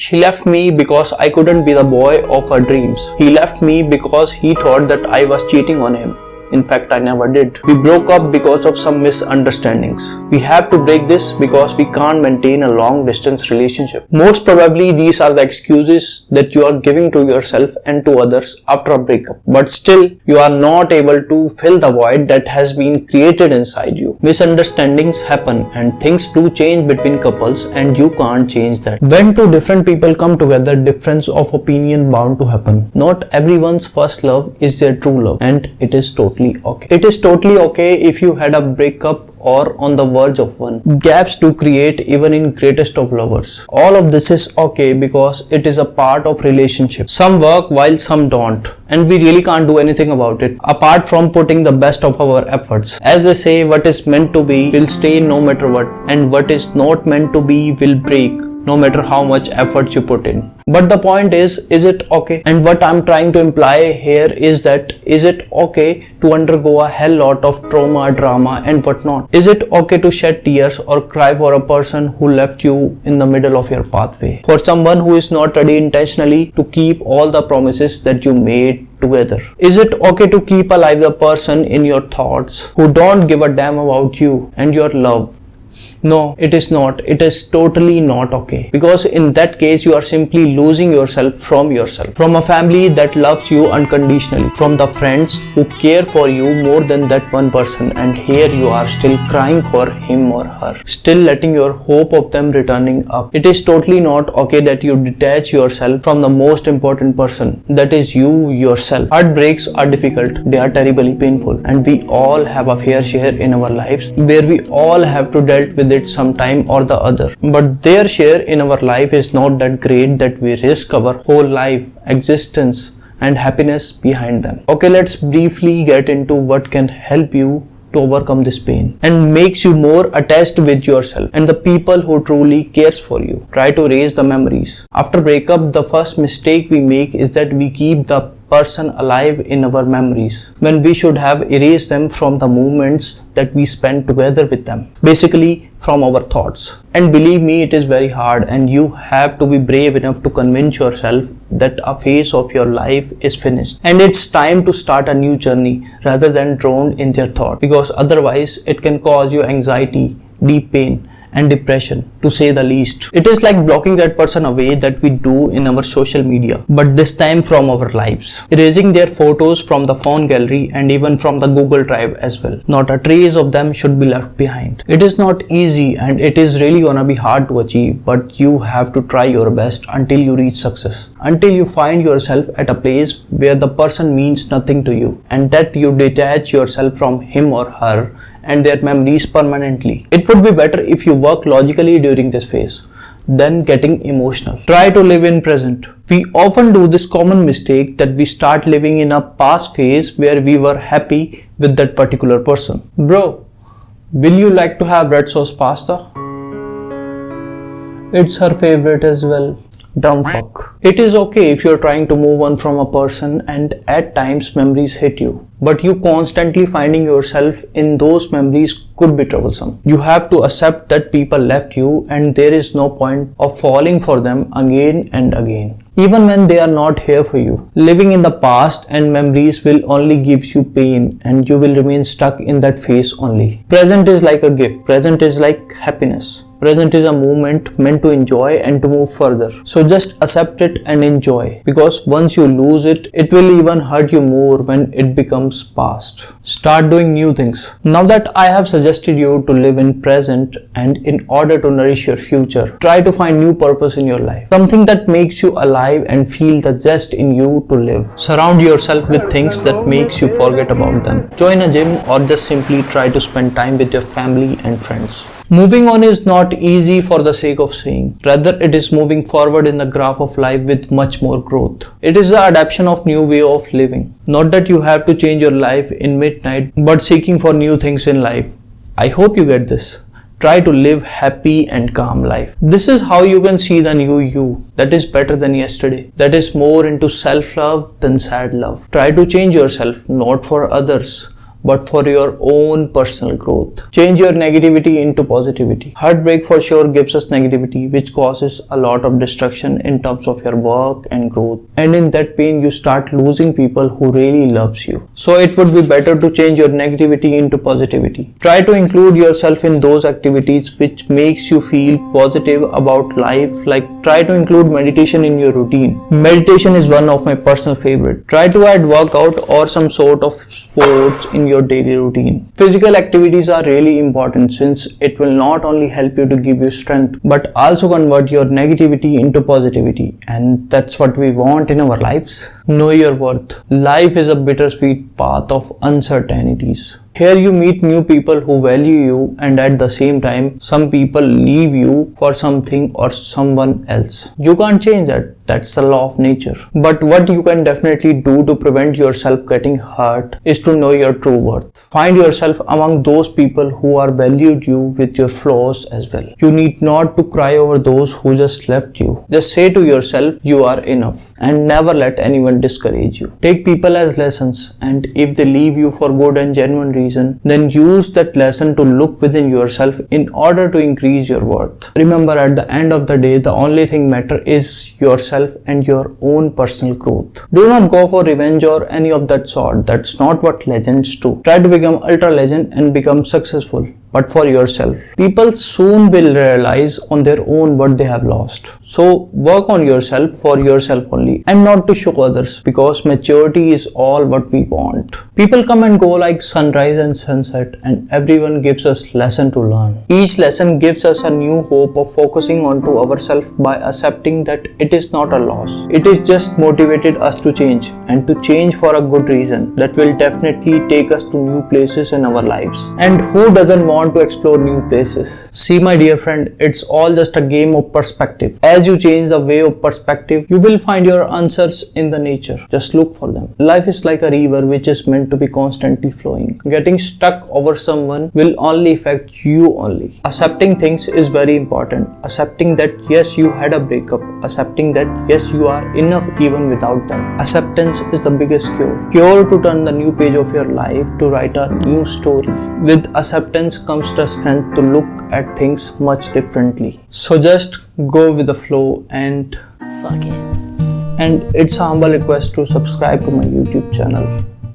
She left me because I couldn't be the boy of her dreams. He left me because he thought that I was cheating on him. In fact, I never did. We broke up because of some misunderstandings. We have to break this because we can't maintain a long distance relationship. Most probably these are the excuses that you are giving to yourself and to others after a breakup. But still, you are not able to fill the void that has been created inside you. Misunderstandings happen and things do change between couples and you can't change that. When two different people come together, difference of opinion bound to happen. Not everyone's first love is their true love, and it is totally okay. It is totally okay if you had a breakup or on the verge of one. Gaps do create even in greatest of lovers. All of this is okay because it is a part of relationship. Some work while some don't, and we really can't do anything about it apart from putting the best of our efforts. As they say, what is meant to be will stay no matter what, and what is not meant to be will break no matter how much effort you put in. But the point is it okay? And what I'm trying to imply here is that, is it okay to undergo a hell lot of trauma, drama and whatnot? Is it okay to shed tears or cry for a person who left you in the middle of your pathway? For someone who is not ready intentionally to keep all the promises that you made together? Is it okay to keep alive the person in your thoughts who don't give a damn about you and your love? No, it is not. It is totally not okay. Because in that case, you are simply losing yourself. From a family that loves you unconditionally. From the friends who care for you more than that one person. And here you are still crying for him or her. Still letting your hope of them returning up. It is totally not okay that you detach yourself from the most important person. That is you yourself. Heartbreaks are difficult. They are terribly painful. And we all have a fair share in our lives where we all have to deal with it sometime or the other. But their share in our life is not that great that we risk our whole life, existence and happiness behind them. Okay, let's briefly get into what can help you to overcome this pain and makes you more attached with yourself and the people who truly cares for you. Try to erase the memories. After breakup, the first mistake we make is that we keep the person alive in our memories when we should have erased them from the moments that we spent together with them. Basically, from our thoughts. And believe me, it is very hard and you have to be brave enough to convince yourself that a phase of your life is finished and it's time to start a new journey rather than drowned in their thought, because otherwise it can cause you anxiety, deep pain and depression, to say the least. It is like blocking that person away that we do in our social media, but this time from our lives. Erasing their photos from the phone gallery and even from the Google Drive as well. Not a trace of them should be left behind. It is not easy and it is really gonna be hard to achieve, but you have to try your best until you reach success. Until you find yourself at a place where the person means nothing to you and that you detach yourself from him or her and their memories permanently. It would be better if you work logically during this phase than getting emotional. Try to live in present. We often do this common mistake that we start living in a past phase where we were happy with that particular person. Bro, will you like to have red sauce pasta? It's her favorite as well. Dumb fuck. It is okay if you're trying to move on from a person and at times memories hit you. But you constantly finding yourself in those memories could be troublesome. You have to accept that people left you and there is no point of falling for them again and again. Even when they are not here for you. Living in the past and memories will only give you pain and you will remain stuck in that phase only. Present is like a gift. Present is like happiness. Present is a moment meant to enjoy and to move further. So just accept it and enjoy, because once you lose it, it will even hurt you more when it becomes past. Start doing new things. Now that I have suggested you to live in present, and in order to nourish your future, try to find new purpose in your life. Something that makes you alive and feel the zest in you to live. Surround yourself with things that makes you forget about them. Join a gym or just simply try to spend time with your family and friends. Moving on is not easy for the sake of saying. Rather, it is moving forward in the graph of life with much more growth. It is the adaptation of new way of living. Not that you have to change your life in midnight, but seeking for new things in life. I hope you get this. Try to live happy and calm life. This is how you can see the new you that is better than yesterday, that is more into self-love than sad love. Try to change yourself, not for others, but for your own personal growth. Change your negativity into positivity. Heartbreak for sure gives us negativity, which causes a lot of destruction in terms of your work and growth. And in that pain, you start losing people who really loves you. So it would be better to change your negativity into positivity. Try to include yourself in those activities which makes you feel positive about life. Like try to include meditation in your routine. Meditation is one of my personal favorite. Try to add workout or some sort of sports in your daily routine. Physical activities are really important since it will not only help you to give you strength but also convert your negativity into positivity, and that's what we want in our lives. Know your worth. Life is a bittersweet path of uncertainties. Here you meet new people who value you, and at the same time some people leave you for something or someone else. You can't change that. That's the law of nature. But what you can definitely do to prevent yourself getting hurt is to know your true worth. Find yourself among those people who are valued you with your flaws as well. You need not to cry over those who just left you. Just say to yourself, you are enough, and never let anyone discourage you. Take people as lessons, and if they leave you for good and genuine reason, then use that lesson to look within yourself in order to increase your worth. Remember, at the end of the day, the only thing matter is yourself and your own personal growth. Do not go for revenge or any of that sort. That's not what legends do. Try to become ultra legend and become successful, but for yourself. People soon will realize on their own what they have lost. So work on yourself for yourself only, and not to show others, because maturity is all what we want. People come and go like sunrise and sunset, and everyone gives us lesson to learn. Each lesson gives us a new hope of focusing onto ourselves by accepting that it is not a loss. It is just motivated us to change, and to change for a good reason that will definitely take us to new places in our lives. And who doesn't want to explore new places? See, my dear friend, it's all just a game of perspective. As you change the way of perspective, you will find your answers in the nature. Just look for them. Life is like a river which is meant to be constantly flowing. Getting stuck over someone will only affect you only. Accepting things is very important. Accepting that yes, you had a breakup. Accepting that yes, you are enough even without them. Acceptance is the biggest cure. Cure to turn the new page of your life, to write a new story. With acceptance comes the strength to look at things much differently. So just go with the flow and fuck it. And it's a humble request to subscribe to my YouTube channel.